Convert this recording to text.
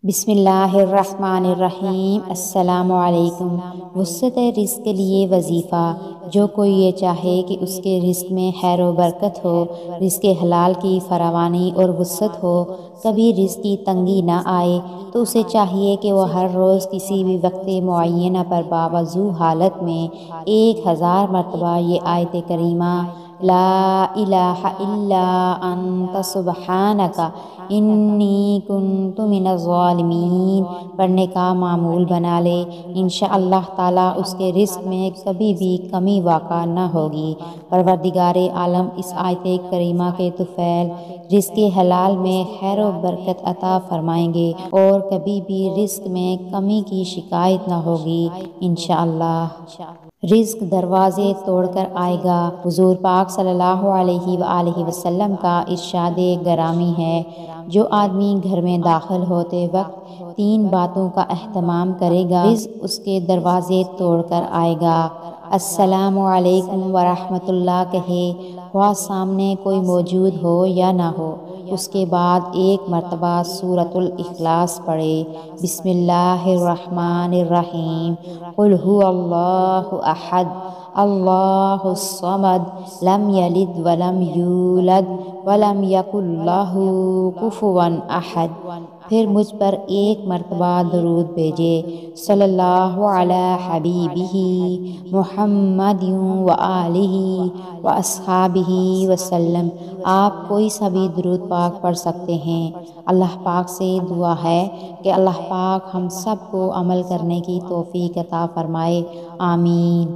बिस्मिल्लाहिर्रहमानिर्रहीम। अस्सलाम वालेकुम। वुसअत रिज़्क़ के लिए वजीफ़ा। जो कोई ये चाहे कि उसके रिज़्क़ में खैर व बरकत हो, रिज़्क़ हलाल की फरावानी और वुसअत हो, कभी रिज़्क़ की तंगी ना आए, तो उसे चाहिए कि वह हर रोज़ किसी भी वक्त मुअय्यना पर बावजू हालत में 1000 मरतबा ये आयत करीमा ला इलाहा इल्ला अंत सुब्हानका इन्नी कुन्तु मिनज़्ज़ालिमीन पढ़ने का मामूल बना ले। इंशाअल्लाह ताला उसके रिज़्क़ में कभी भी कमी वाक़ा न होगी। परवरदिगारे आलम इस आयत करीमा के तुफ़ैल रिज़्क़ हलाल में खैर व बरकत अता फरमाएंगे और कभी भी रिज़्क़ में कमी की शिकायत न होगी इंशाअल्लाह। रिज़्क़ दरवाज़े तोड़कर आएगा। हुज़ूर पाक सल्लल्लाहु अलैहि वसल्लम का इरशाद गरामी है, जो आदमी घर में दाखिल होते वक्त 3 बातों का एहतमाम करेगा, रिज़्क़ उसके दरवाज़े तोड़कर आएगा। अस्सलामु अलैकुम वरहमतुल्लाह कहे, ख्वाह सामने कोई मौजूद हो या ना हो। उसके बाद 1 मरतबा सूरतुल इखलास पढ़े। बिस्मिल्लाहिर्रहमानिर्रहीम। कुल हुवल्लाहु अहद अल्लाहुस समद लम यलिद वलम यूलद वलम यकुल्लहु कुफुवन अहद। फिर मुझ पर 1 मरतबा दरूद भेजे। सल्लल्लाहु अला हबीबिही मुहम्मदिन व आलिही व अस्हाबिही वसल्लम। आप कोई सा भी दुरूद पाक पढ़ सकते हैं। अल्लाह पाक से दुआ है कि अल्लाह पाक हम सब को अमल करने की तौफीक अता फरमाए। आमीन।